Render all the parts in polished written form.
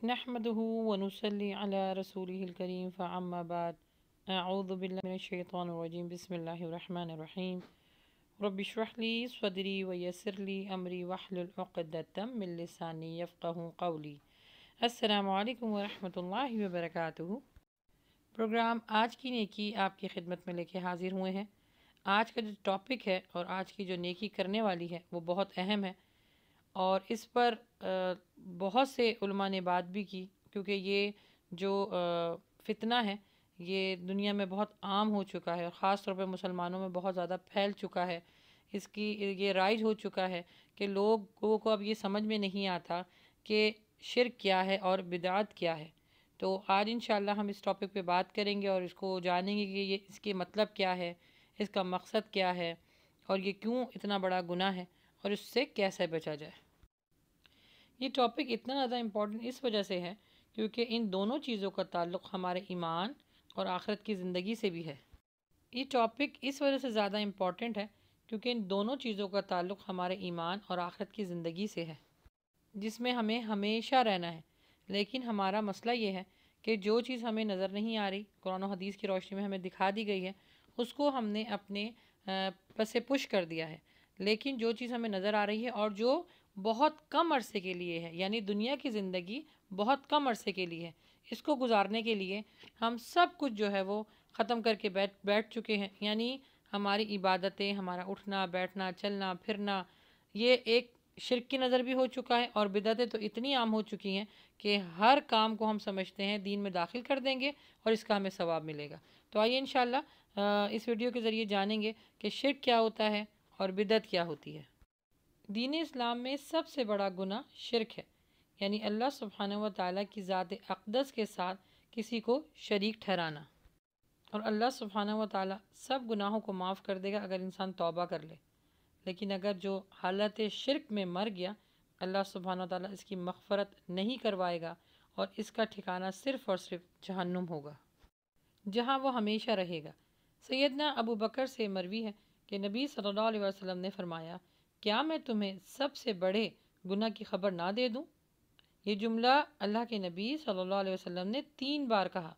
نحمده ونصلي على رسوله الكريم فأما بعد أعوذ بالله من الشيطان الرجيم بسم الله الرحمن الرحيم رب اشرح لي صدري ويسر لي أمري واحلل عقدة من لساني يفقهوا قولي السلام علیکم ورحمۃ اللہ وبرکاتہ۔ پروگرام آج کی نیکی آپ کی خدمت میں لے کے حاضر ہوئے ہیں۔ آج کا جو ٹاپک ہے اور آج کی جو نیکی کرنے والی ہے وہ بہت اہم ہے، اور اس پر بہت سے علماء نے بات بھی کی، کیونکہ یہ جو فتنہ ہے یہ دنیا میں بہت عام ہو چکا ہے، اور خاص طور پہ مسلمانوں میں بہت زیادہ پھیل چکا ہے، اس کی یہ رائج ہو چکا ہے کہ لوگوں کو اب یہ سمجھ میں نہیں آتا کہ شرک کیا ہے اور بدعت کیا ہے۔ تو آج انشاءاللہ ہم اس ٹاپک پہ بات کریں گے اور اس کو جانیں گے کہ یہ اس کے مطلب کیا ہے، اس کا مقصد کیا ہے، اور یہ کیوں اتنا بڑا گناہ ہے، اور اس سے کیسے بچا جائے۔ یہ ٹاپک اتنا زیادہ امپورٹنٹ اس وجہ سے ہے کیونکہ ان دونوں چیزوں کا تعلق ہمارے ایمان اور آخرت کی زندگی سے بھی ہے۔ یہ ٹاپک اس وجہ سے زیادہ امپورٹنٹ ہے کیونکہ ان دونوں چیزوں کا تعلق ہمارے ایمان اور آخرت کی زندگی سے ہے، جس میں ہمیں ہمیشہ رہنا ہے۔ لیکن ہمارا مسئلہ یہ ہے کہ جو چیز ہمیں نظر نہیں آ رہی، قرآن و حدیث کی روشنی میں ہمیں دکھا دی گئی ہے، اس کو ہم نے اپنے پس پش کر دیا ہے۔ لیکن جو چیز ہمیں نظر آ رہی ہے اور جو بہت کم عرصے کے لیے ہے، یعنی دنیا کی زندگی بہت کم عرصے کے لیے ہے، اس کو گزارنے کے لیے ہم سب کچھ جو ہے وہ ختم کر کے بیٹھ چکے ہیں۔ یعنی ہماری عبادتیں، ہمارا اٹھنا بیٹھنا چلنا پھرنا، یہ ایک شرک کی نظر بھی ہو چکا ہے، اور بدعتیں تو اتنی عام ہو چکی ہیں کہ ہر کام کو ہم سمجھتے ہیں دین میں داخل کر دیں گے اور اس کا ہمیں ثواب ملے گا۔ تو آئیے انشاءاللہ اس ویڈیو کے ذریعے جانیں گے کہ شرک کیا ہوتا ہے اور بدعت کیا ہوتی ہے۔ دین اسلام میں سب سے بڑا گناہ شرک ہے، یعنی اللہ سبحانہ و تعالیٰ کی ذات اقدس کے ساتھ کسی کو شریک ٹھہرانا۔ اور اللہ سبحانہ و تعالیٰ سب گناہوں کو معاف کر دے گا اگر انسان توبہ کر لے، لیکن اگر جو حالت شرک میں مر گیا، اللہ سبحانہ و تعالیٰ اس کی مغفرت نہیں کروائے گا، اور اس کا ٹھکانہ صرف اور صرف جہنم ہوگا، جہاں وہ ہمیشہ رہے گا۔ سیدنا ابو بکر سے مروی ہے کہ نبی صلی اللہ علیہ وسلم نے فرمایا، کیا میں تمہیں سب سے بڑے گناہ کی خبر نہ دے دوں؟ یہ جملہ اللہ کے نبی صلی اللہ علیہ وسلم نے 3 بار کہا،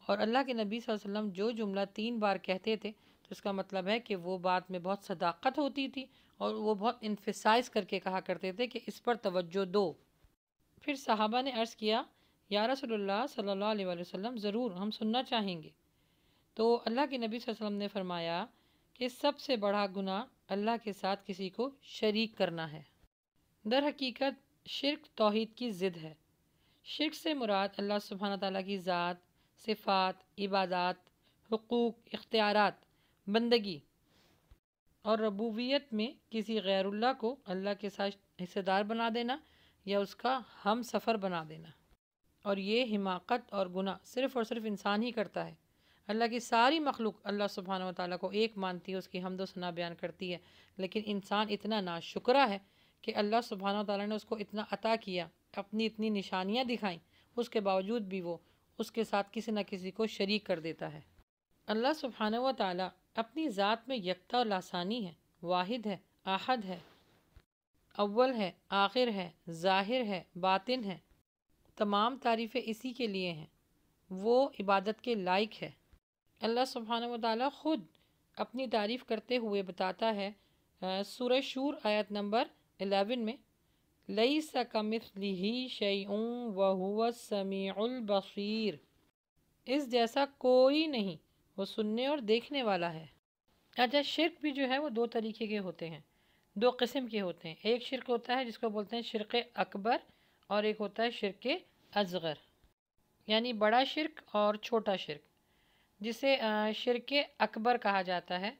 اور اللہ کے نبی صلی اللہ علیہ وسلم جو جملہ 3 بار کہتے تھے تو اس کا مطلب ہے کہ وہ بات میں بہت صداقت ہوتی تھی، اور وہ بہت انفسائز کر کے کہا کرتے تھے کہ اس پر توجہ دو۔ پھر صحابہ نے عرض کیا، یا رسول اللہ صلی اللہ علیہ وسلم، ضرور، ہم سننا چاہیں گے۔ تو اللہ کے نبی صلی اللہ علیہ وسلم نے فرمایا کہ سب سے بڑا گناہ اللہ کے ساتھ کسی کو شریک کرنا ہے۔ در حقیقت شرک توحید کی ضد ہے۔ شرک سے مراد اللہ سبحانہ تعالیٰ کی ذات، صفات، عبادات، حقوق، اختیارات، بندگی اور ربوبیت میں کسی غیر اللہ کو اللہ کے ساتھ حصہ دار بنا دینا یا اس کا ہم سفر بنا دینا۔ اور یہ حماقت اور گناہ صرف اور صرف انسان ہی کرتا ہے۔ اللہ کی ساری مخلوق اللہ سبحانہ و تعالیٰ کو ایک مانتی ہے، اس کی حمد و ثنا بیان کرتی ہے، لیکن انسان اتنا ناشکرا ہے کہ اللہ سبحانہ و تعالیٰ نے اس کو اتنا عطا کیا، اپنی اتنی نشانیاں دکھائیں، اس کے باوجود بھی وہ اس کے ساتھ کسی نہ کسی کو شریک کر دیتا ہے۔ اللہ سبحانہ و تعالیٰ اپنی ذات میں یکتا اور لاثانی ہے، واحد ہے، احد ہے، اول ہے، آخر ہے، ظاہر ہے، باطن ہے۔ تمام تعریفیں اسی کے لیے ہیں، وہ عبادت کے لائق ہے۔ اللہ سبحانہ و تعالیٰ خود اپنی تعریف کرتے ہوئے بتاتا ہے، سورہ شور آیت نمبر 11 میں، لَيْسَ كَمِثْلِهِ شَيْءٌ وَهُوَ السَّمِيعُ الْبَصِيرُ، اس جیسا کوئی نہیں، وہ سننے اور دیکھنے والا ہے۔ اچھا، شرک بھی جو ہے وہ 2 طریقے کے ہوتے ہیں، 2 قسم کے ہوتے ہیں۔ ایک شرک ہوتا ہے جس کو بولتے ہیں شرک اکبر، اور ایک ہوتا ہے شرک اصغر، یعنی بڑا شرک اور چھوٹا شرک۔ جسے شرک اکبر کہا جاتا ہے،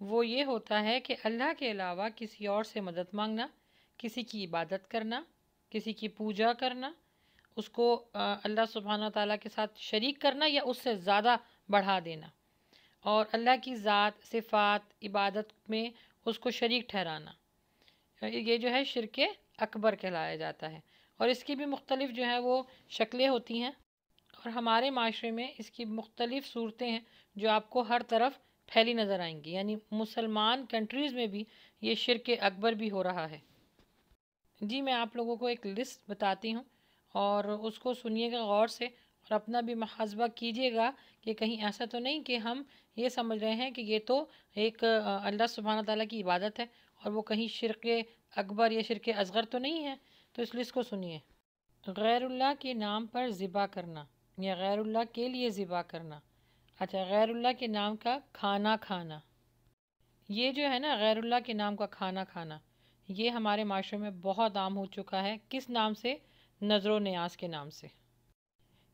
وہ یہ ہوتا ہے کہ اللہ کے علاوہ کسی اور سے مدد مانگنا، کسی کی عبادت کرنا، کسی کی پوجا کرنا، اس کو اللہ سبحانہ تعالیٰ کے ساتھ شریک کرنا یا اس سے زیادہ بڑھا دینا، اور اللہ کی ذات، صفات، عبادت میں اس کو شریک ٹھہرانا، یہ جو ہے شرک اکبر کہلایا جاتا ہے۔ اور اس کی بھی مختلف جو ہے وہ شکلیں ہوتی ہیں، اور ہمارے معاشرے میں اس کی مختلف صورتیں ہیں جو آپ کو ہر طرف پھیلی نظر آئیں گی، یعنی مسلمان کنٹریز میں بھی یہ شرک اکبر بھی ہو رہا ہے۔ جی، میں آپ لوگوں کو ایک لسٹ بتاتی ہوں، اور اس کو سنیے گا غور سے، اور اپنا بھی محاسبہ کیجیے گا کہ کہیں ایسا تو نہیں کہ ہم یہ سمجھ رہے ہیں کہ یہ تو ایک اللہ سبحانہ تعالیٰ کی عبادت ہے، اور وہ کہیں شرک اکبر یا شرک اصغر تو نہیں ہے۔ تو اس لیے اس کو سنیے۔ غیر اللہ کے نام پر ذبح کرنا یا غیر اللہ کے لیے ذبح کرنا۔ اچھا، غیر اللہ کے نام کا کھانا کھانا، یہ جو ہے نا غیر اللہ کے نام کا کھانا کھانا، یہ ہمارے معاشرے میں بہت عام ہو چکا ہے۔ کس نام سے؟ نظر و نیاز کے نام سے۔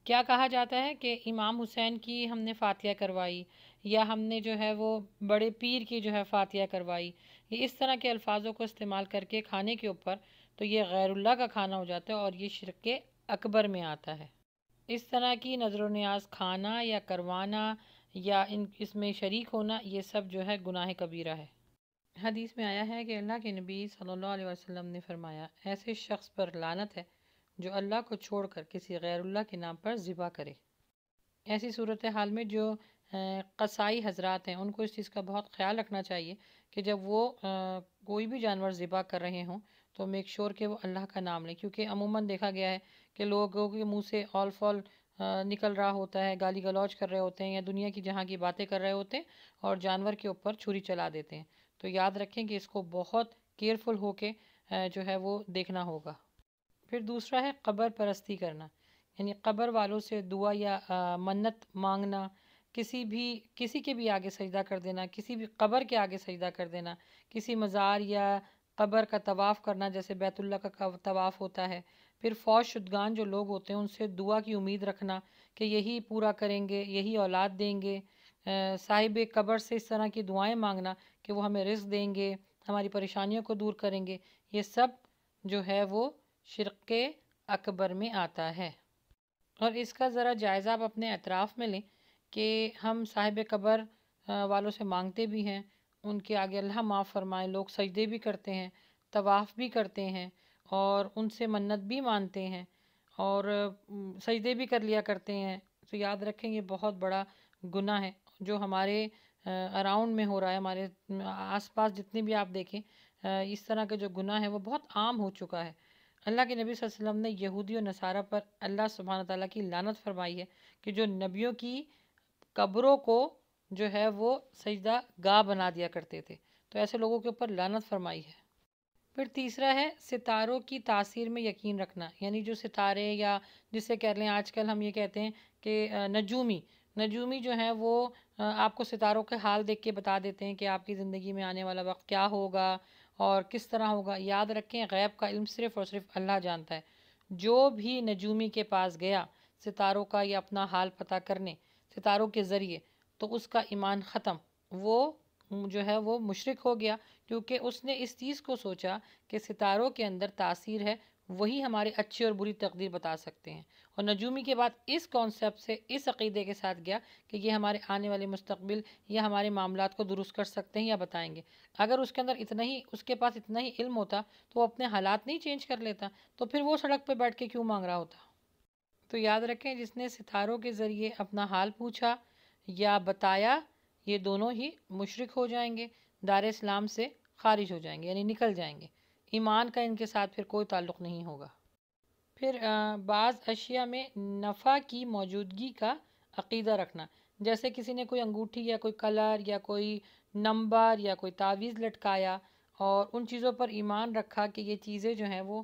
کیا کہا جاتا ہے کہ امام حسین کی ہم نے فاتحہ کروائی، یا ہم نے جو ہے وہ بڑے پیر کی جو ہے فاتحہ کروائی، یہ اس طرح کے الفاظوں کو استعمال کر کے کھانے کے اوپر، تو یہ غیر اللہ کا کھانا ہو جاتا ہے اور یہ شرک اکبر میں آتا ہے۔ اس طرح کی نظر و نیاز کھانا یا کروانا یا اس میں شریک ہونا، یہ سب جو ہے گناہ کبیرہ ہے۔ حدیث میں آیا ہے کہ اللہ کے نبی صلی اللہ علیہ وسلم نے فرمایا، ایسے شخص پر لعنت ہے جو اللہ کو چھوڑ کر کسی غیر اللہ کے نام پر ذبح کرے۔ ایسی صورتحال میں جو قصائی حضرات ہیں ان کو اس چیز کا بہت خیال رکھنا چاہیے کہ جب وہ کوئی بھی جانور ذبح کر رہے ہوں تو میک شور کہ وہ اللہ کا نام لیں، کیونکہ عموماً دیکھا گیا ہے کہ لوگوں کے منہ سے آل فال نکل رہا ہوتا ہے، گالی گلوچ کر رہے ہوتے ہیں یا دنیا کی جہاں کی باتیں کر رہے ہوتے ہیں اور جانور کے اوپر چھری چلا دیتے ہیں۔ تو یاد رکھیں کہ اس کو بہت کیئرفل ہو کے جو ہے وہ دیکھنا ہوگا۔ پھر دوسرا ہے قبر پرستی کرنا، یعنی قبر والوں سے دعا یا منت مانگنا، کسی کے بھی آگے سجدہ کر دینا، کسی بھی قبر کے آگے سجدہ کر دینا، کسی مزار یا قبر کا طواف کرنا جیسے بیت اللہ کا طواف ہوتا ہے۔ پھر فوت شدگان جو لوگ ہوتے ہیں ان سے دعا کی امید رکھنا کہ یہی پورا کریں گے، یہی اولاد دیں گے، صاحب قبر سے اس طرح کی دعائیں مانگنا کہ وہ ہمیں رزق دیں گے، ہماری پریشانیوں کو دور کریں گے، یہ سب جو ہے وہ شرک اکبر میں آتا ہے۔ اور اس کا ذرا جائزہ آپ اپنے اطراف میں لیں کہ ہم صاحب قبر والوں سے مانگتے بھی ہیں، ان کے آگے اللہ معاف فرمائے، لوگ سجدے بھی کرتے ہیں، طواف بھی کرتے ہیں اور ان سے منت بھی مانتے ہیں اور سجدے بھی کر لیا کرتے ہیں۔ تو یاد رکھیں یہ بہت بڑا گناہ ہے جو ہمارے اراؤنڈ میں ہو رہا ہے، ہمارے آس پاس جتنے بھی آپ دیکھیں اس طرح کا جو گناہ ہے وہ بہت عام ہو چکا ہے۔ اللہ کے نبی صلی اللہ علیہ وسلم نے یہودی و نصارہ پر اللہ سبحانہ تعالیٰ کی لعنت فرمائی ہے کہ جو نبیوں کی قبروں کو جو ہے وہ سجدہ گاہ بنا دیا کرتے تھے، تو ایسے لوگوں کے اوپر لعنت فرمائی ہے۔ پھر تیسرا ہے ستاروں کی تاثیر میں یقین رکھنا، یعنی جو ستارے یا جسے کہہ لیں آج کل ہم یہ کہتے ہیں کہ نجومی جو ہیں وہ آپ کو ستاروں کے حال دیکھ کے بتا دیتے ہیں کہ آپ کی زندگی میں آنے والا وقت کیا ہوگا اور کس طرح ہوگا۔ یاد رکھیں غیب کا علم صرف اور صرف اللہ جانتا ہے۔ جو بھی نجومی کے پاس گیا ستاروں کا یا اپنا حال پتہ کرنے ستاروں کے ذریعے، تو اس کا ایمان ختم، وہ جو ہے وہ مشرک ہو گیا، کیونکہ اس نے اس چیز کو سوچا کہ ستاروں کے اندر تاثیر ہے، وہی ہماری اچھی اور بری تقدیر بتا سکتے ہیں، اور نجومی کے بعد اس کانسیپٹ سے اس عقیدے کے ساتھ گیا کہ یہ ہمارے آنے والے مستقبل یا ہمارے معاملات کو درست کر سکتے ہیں یا بتائیں گے۔ اگر اس کے اندر اس کے پاس اتنا ہی علم ہوتا تو وہ اپنے حالات نہیں چینج کر لیتا، تو پھر وہ سڑک پہ بیٹھ کے کیوں مانگ رہا ہوتا؟ تو یاد رکھیں جس نے ستاروں کے ذریعے اپنا حال پوچھا یا بتایا، یہ دونوں ہی مشرک ہو جائیں گے، دار اسلام سے خارج ہو جائیں گے، یعنی نکل جائیں گے، ایمان کا ان کے ساتھ پھر کوئی تعلق نہیں ہوگا۔ پھر بعض اشیاء میں نفع کی موجودگی کا عقیدہ رکھنا، جیسے کسی نے کوئی انگوٹھی یا کوئی کلر یا کوئی نمبر یا کوئی تعویذ لٹکایا اور ان چیزوں پر ایمان رکھا کہ یہ چیزیں جو ہیں وہ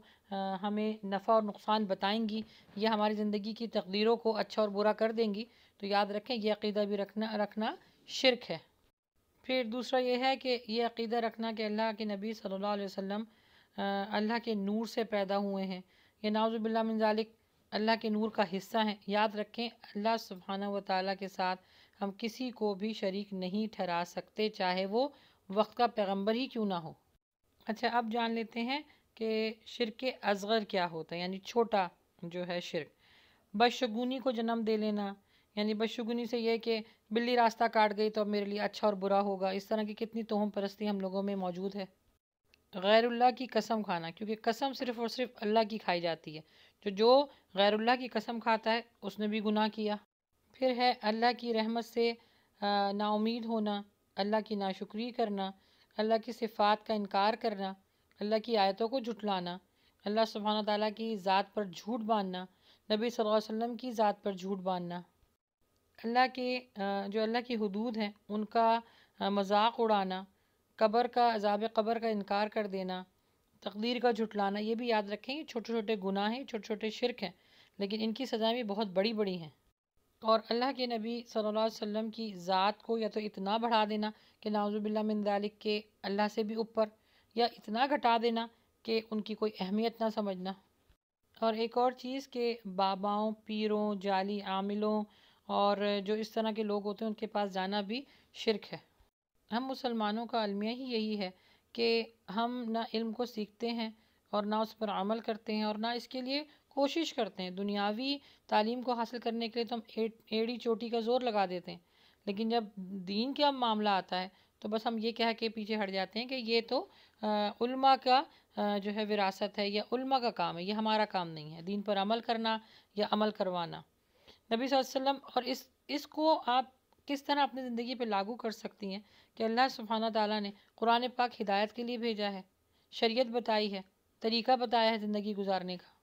ہمیں نفع اور نقصان بتائیں گی یا ہماری زندگی کی تقدیروں کو اچھا اور برا کر دیں گی، تو یاد رکھیں یہ عقیدہ بھی رکھنا شرک ہے۔ پھر دوسرا یہ ہے کہ یہ عقیدہ رکھنا کہ اللہ کے نبی صلی اللہ علیہ وسلم اللہ کے نور سے پیدا ہوئے ہیں، یہ نعوذ باللہ من ذالک اللہ کے نور کا حصہ ہیں۔ یاد رکھیں اللہ سبحانہ و تعالیٰ کے ساتھ ہم کسی کو بھی شریک نہیں ٹھہرا سکتے، چاہے وہ وقت کا پیغمبر ہی کیوں نہ ہو۔ اچھا، اب جان لیتے ہیں کہ شرک اصغر کیا ہوتا ہے، یعنی چھوٹا جو ہے شرک۔ بدشگونی کو جنم دے لینا، یعنی بدشگونی سے یہ کہ بلی راستہ کاٹ گئی تو اب میرے لیے اچھا اور برا ہوگا، اس طرح کی کتنی توہم پرستی ہم لوگوں میں موجود ہے۔ غیر اللہ کی قسم کھانا، کیونکہ قسم صرف اور صرف اللہ کی کھائی جاتی ہے، جو غیر اللہ کی قسم کھاتا ہے اس نے بھی گناہ کیا۔ پھر ہے اللہ کی رحمت سے نا امید ہونا، اللہ کی ناشکری کرنا، اللہ کی صفات کا انکار کرنا، اللہ کی آیتوں کو جھٹلانا، اللہ سبحانہ تعالیٰ کی ذات پر جھوٹ باندھنا، نبی صلی اللہ علیہ وسلم کی ذات پر جھوٹ باندھنا، اللہ کے جو اللہ کی حدود ہیں ان کا مذاق اڑانا، قبر کا عذاب قبر کا انکار کر دینا، تقدیر کا جھٹلانا، یہ بھی یاد رکھیں یہ چھوٹے چھوٹے گناہ ہیں، چھوٹے چھوٹے شرک ہیں، لیکن ان کی سزائیں بھی بہت بڑی بڑی ہیں۔ اور اللہ کے نبی صلی اللہ علیہ وسلم کی ذات کو یا تو اتنا بڑھا دینا کہ نعوذ باللہ من ذالک کے اللہ سے بھی اوپر، یا اتنا گھٹا دینا کہ ان کی کوئی اہمیت نہ سمجھنا۔ اور ایک اور چیز کہ باباؤں، پیروں، جعلی عاملوں اور جو اس طرح کے لوگ ہوتے ہیں ان کے پاس جانا بھی شرک ہے۔ ہم مسلمانوں کا المیہ ہی یہی ہے کہ ہم نہ علم کو سیکھتے ہیں اور نہ اس پر عمل کرتے ہیں اور نہ اس کے لیے کوشش کرتے ہیں۔ دنیاوی تعلیم کو حاصل کرنے کے لیے تو ہم ایڑی چوٹی کا زور لگا دیتے ہیں، لیکن جب دین کا معاملہ آتا ہے تو بس ہم یہ کہہ کے پیچھے ہٹ جاتے ہیں کہ یہ تو علماء کا جو ہے وراثت ہے یا علماء کا کام ہے، یہ ہمارا کام نہیں ہے دین پر عمل کرنا یا عمل کروانا۔ نبی صلی اللہ علیہ وسلم اور اس کو آپ کس طرح اپنی زندگی پہ لاگو کر سکتی ہیں کہ اللہ سبحانہ تعالیٰ نے قرآن پاک ہدایت کے لیے بھیجا ہے، شریعت بتائی ہے، طریقہ بتایا ہے زندگی گزارنے کا۔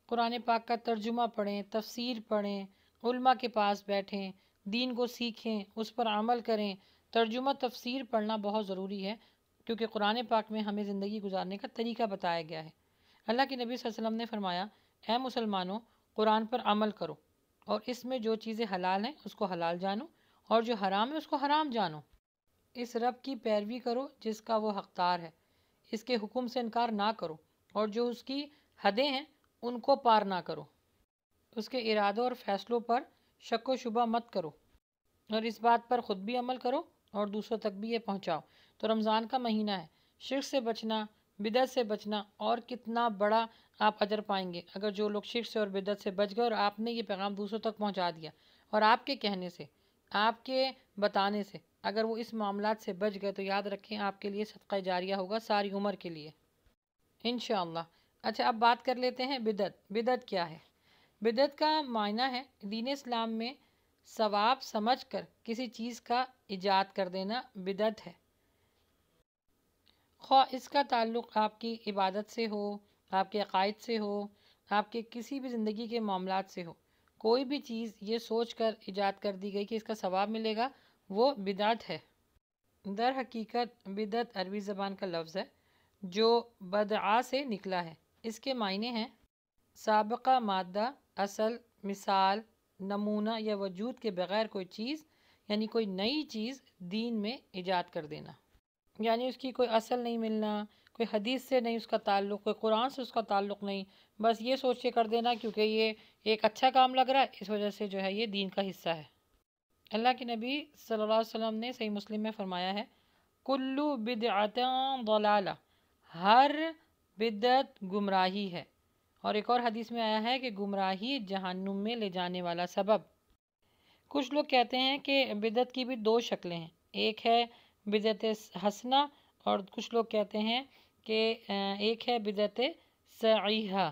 قرآن پاک کا ترجمہ پڑھیں، تفسیر پڑھیں، علماء کے پاس بیٹھیں، دین کو سیکھیں، اس پر عمل کریں۔ ترجمہ تفسیر پڑھنا بہت ضروری ہے کیونکہ قرآن پاک میں ہمیں زندگی گزارنے کا طریقہ بتایا گیا ہے۔ اللہ کے نبی صلی اللہ علیہ وسلم نے فرمایا، اے مسلمانوں، قرآن پر عمل کرو اور اس میں جو چیزیں حلال ہیں اس کو حلال جانو اور جو حرام ہے اس کو حرام جانو۔ اس رب کی پیروی کرو جس کا وہ حقدار ہے، اس کے حکم سے انکار نہ کرو اور جو اس کی حدیں ہیں ان کو پار نہ کرو، اس کے ارادوں اور فیصلوں پر شک و شبہ مت کرو اور اس بات پر خود بھی عمل کرو اور دوسروں تک بھی یہ پہنچاؤ۔ تو رمضان کا مہینہ ہے، شرک سے بچنا، بدعت سے بچنا، اور کتنا بڑا آپ اجر پائیں گے اگر جو لوگ شرک سے اور بدعت سے بچ گئے اور آپ نے یہ پیغام دوسروں تک پہنچا دیا، اور آپ کے کہنے سے، آپ کے بتانے سے اگر وہ اس معاملات سے بچ گئے تو یاد رکھیں آپ کے لیے صدقہ جاریہ ہوگا ساری عمر کے لیے انشاءاللہ۔ اچھا اب بات کر لیتے ہیں بدعت۔ بدعت کیا ہے؟ بدعت کا معنی ہے دین اسلام میں ثواب سمجھ کر کسی چیز کا ایجاد کر دینا بدعت ہے، خواہ اس کا تعلق آپ کی عبادت سے ہو، آپ کے عقائد سے ہو، آپ کے کسی بھی زندگی کے معاملات سے ہو۔ کوئی بھی چیز یہ سوچ کر ایجاد کر دی گئی کہ اس کا ثواب ملے گا، وہ بدعت ہے۔ در حقیقت بدعت عربی زبان کا لفظ ہے جو بدعا سے نکلا ہے۔ اس کے معنی ہیں سابقہ مادہ، اصل، مثال، نمونہ یا وجود کے بغیر کوئی چیز، یعنی کوئی نئی چیز دین میں ایجاد کر دینا، یعنی اس کی کوئی اصل نہیں ملنا، کوئی حدیث سے نہیں اس کا تعلق، کوئی قرآن سے اس کا تعلق نہیں، بس یہ سوچ کے کر دینا کیونکہ یہ ایک اچھا کام لگ رہا ہے اس وجہ سے جو ہے یہ دین کا حصہ ہے۔ اللہ کے نبی صلی اللہ علیہ وسلم نے صحیح مسلم میں فرمایا ہے، کلو بدعۃ ضلالہ، ہر بدعت گمراہی ہے، اور ایک اور حدیث میں آیا ہے کہ گمراہی جہنم میں لے جانے والا سبب۔ کچھ لوگ کہتے ہیں کہ بدعت کی بھی دو شکلیں ہیں، ایک ہے بدعت حسنہ اور کچھ لوگ کہتے ہیں کہ ایک ہے بدعت صحیحہ۔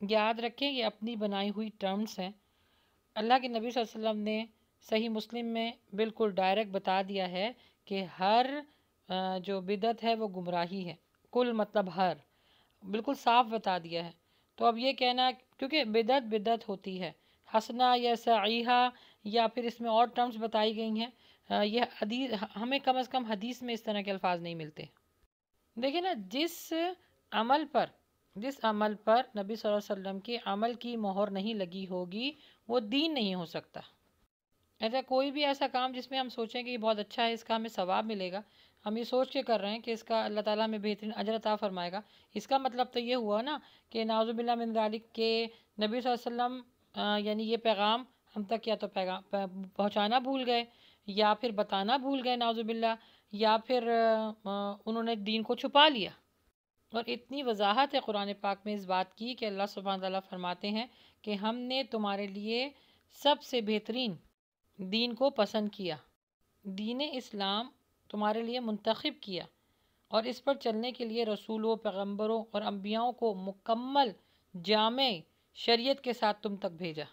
یاد رکھیں یہ اپنی بنائی ہوئی ٹرمز ہیں۔ اللہ کے نبی صلی اللہ علیہ وسلم نے صحیح مسلم میں بالکل ڈائریکٹ بتا دیا ہے کہ ہر جو بدعت ہے وہ گمراہی ہے، کل مطلب ہر، بالکل صاف بتا دیا ہے۔ تو اب یہ کہنا کیونکہ بدعت بدعت ہوتی ہے، حسنہ یا صحیحہ یا پھر اس میں اور ٹرمز بتائی گئی ہیں، یہ حدیث ہمیں کم از کم حدیث میں اس طرح کے الفاظ نہیں ملتے۔ دیکھیں نا، جس عمل پر نبی صلی اللہ علیہ وسلم کے عمل کی مہر نہیں لگی ہوگی وہ دین نہیں ہو سکتا۔ ایسا کوئی بھی ایسا کام جس میں ہم سوچیں کہ یہ بہت اچھا ہے، اس کا ہمیں ثواب ملے گا، ہم یہ سوچ کے کر رہے ہیں کہ اس کا اللہ تعالیٰ میں بہترین اجر عطا فرمائے گا، اس کا مطلب تو یہ ہوا نا کہ نعوذ باللہ من ذالک کے نبی صلی اللہ علیہ وسلم یعنی یہ پیغام ہم تک یا تو پیغام پہنچانا بھول گئے یا پھر بتانا بھول گئے نعوذ باللہ، یا پھر انہوں نے دین کو چھپا لیا۔ اور اتنی وضاحت ہے قرآن پاک میں اس بات کی کہ اللہ سبحانہ تعالیٰ فرماتے ہیں کہ ہم نے تمہارے لیے سب سے بہترین دین کو پسند کیا، دین اسلام تمہارے لیے منتخب کیا، اور اس پر چلنے کے لیے رسولوں، پیغمبروں اور انبیاؤں کو مکمل جامع شریعت کے ساتھ تم تک بھیجا۔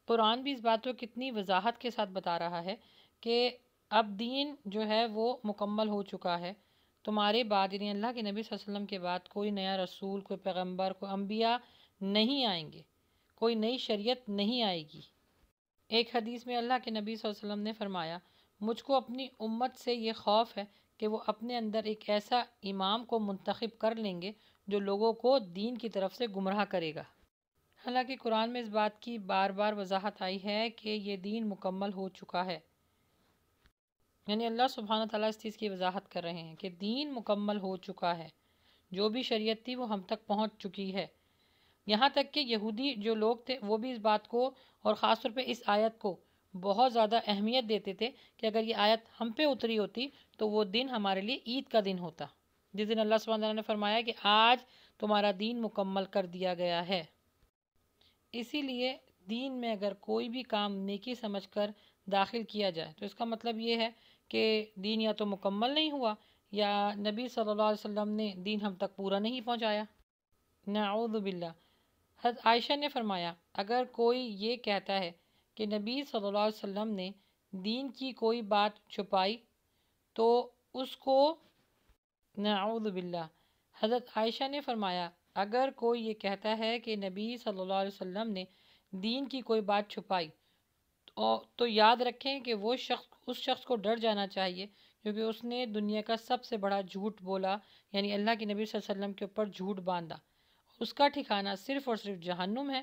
قرآن بھی اس بات کو کتنی وضاحت کے ساتھ بتا رہا ہے کہ اب دین جو ہے وہ مکمل ہو چکا ہے، تمہارے بعد یعنی اللہ کے نبی صلی اللہ علیہ وسلم کے بعد کوئی نیا رسول، کوئی پیغمبر، کوئی انبیاء نہیں آئیں گے، کوئی نئی شریعت نہیں آئے گی۔ ایک حدیث میں اللہ کے نبی صلی اللہ علیہ وسلم نے فرمایا، مجھ کو اپنی امت سے یہ خوف ہے کہ وہ اپنے اندر ایک ایسا امام کو منتخب کر لیں گے جو لوگوں کو دین کی طرف سے گمراہ کرے گا۔ حالانکہ قرآن میں اس بات کی بار بار وضاحت آئی ہے کہ یہ دین مکمل ہو چکا ہے، یعنی اللہ سبحانہ تعالیٰ اس چیز کی وضاحت کر رہے ہیں کہ دین مکمل ہو چکا ہے، جو بھی شریعت تھی وہ ہم تک پہنچ چکی ہے۔ یہاں تک کہ یہودی جو لوگ تھے وہ بھی اس بات کو اور خاص طور پہ اس آیت کو بہت زیادہ اہمیت دیتے تھے کہ اگر یہ آیت ہم پہ اتری ہوتی تو وہ دن ہمارے لیے عید کا دن ہوتا، جس دن اللہ سبحانہ تعالیٰ نے فرمایا کہ آج تمہارا دین مکمل کر دیا گیا ہے۔ اسی لیے دین میں اگر کوئی بھی کام نیکی سمجھ کر داخل کیا جائے تو اس کا مطلب یہ ہے کہ دین یا تو مکمل نہیں ہوا یا نبی صلی اللہ علیہ وسلم نے دین ہم تک پورا نہیں پہنچایا۔ نعوذ باللہ۔ حضرت عائشہ نے فرمایا، اگر کوئی یہ کہتا ہے کہ نبی صلی اللہ علیہ وسلم نے دین کی کوئی بات چھپائی تو اس کو نعوذ باللہ۔ حضرت عائشہ نے فرمایا، اگر کوئی یہ کہتا ہے کہ نبی صلی اللہ علیہ وسلم نے دین کی کوئی بات چھپائی تو یاد رکھیں کہ وہ اس شخص کو ڈر جانا چاہیے کیونکہ اس نے دنیا کا سب سے بڑا جھوٹ بولا، یعنی اللہ کے نبی صلی اللہ علیہ وسلم کے اوپر جھوٹ باندھا۔ اس کا ٹھکانہ صرف اور صرف جہنم ہے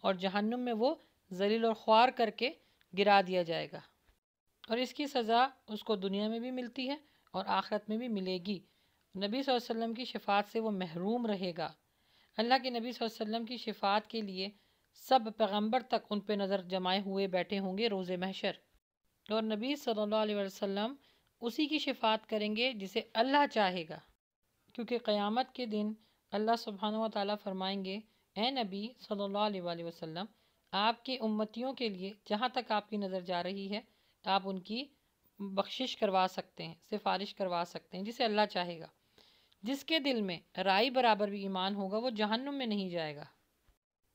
اور جہنم میں وہ ذلیل اور خوار کر کے گرا دیا جائے گا، اور اس کی سزا اس کو دنیا میں بھی ملتی ہے اور آخرت میں بھی ملے گی۔ نبی صلی اللہ علیہ وسلم کی شفاعت سے وہ محروم رہے گا۔ اللہ کے نبی صلی اللہ علیہ وسلم کی شفاعت کے لیے سب پیغمبر تک ان پہ نظر جمائے ہوئے بیٹھے ہوں گے روز محشر، اور نبی صلی اللہ علیہ وسلم اسی کی شفاعت کریں گے جسے اللہ چاہے گا، کیونکہ قیامت کے دن اللہ سبحانہ و تعالیٰ فرمائیں گے، اے نبی صلی اللہ علیہ وآلہ وسلم، آپ کے امتیوں کے لیے جہاں تک آپ کی نظر جا رہی ہے آپ ان کی بخشش کروا سکتے ہیں، سفارش کروا سکتے ہیں جسے اللہ چاہے گا۔ جس کے دل میں رائی برابر بھی ایمان ہوگا وہ جہنم میں نہیں جائے گا،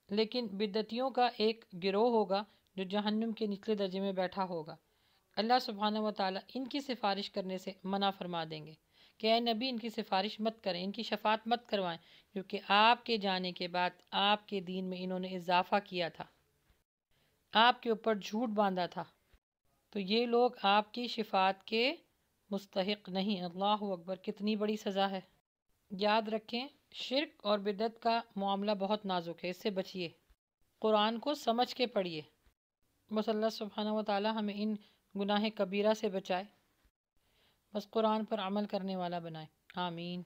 لیکن بدعتیوں کا ایک گروہ ہوگا جو جہنم کے نچلے درجے میں بیٹھا ہوگا۔ اللہ سبحانہ و تعالیٰ ان کی سفارش کرنے سے منع فرما دیں گے کہ اے نبی ان کی سفارش مت کریں، ان کی شفاعت مت کروائیں، کیونکہ آپ کے جانے کے بعد آپ کے دین میں انہوں نے اضافہ کیا تھا، آپ کے اوپر جھوٹ باندھا تھا، تو یہ لوگ آپ کی شفاعت کے مستحق نہیں۔ اللہ اکبر، کتنی بڑی سزا ہے۔ یاد رکھیں، شرک اور بدعت کا معاملہ بہت نازک ہے، اس سے بچیے، قرآن کو سمجھ کے پڑھیے۔ بس اللہ سبحانہ و تعالی ہمیں ان گناہ کبیرہ سے بچائے، بس قرآن پر عمل کرنے والا بنائے، آمین۔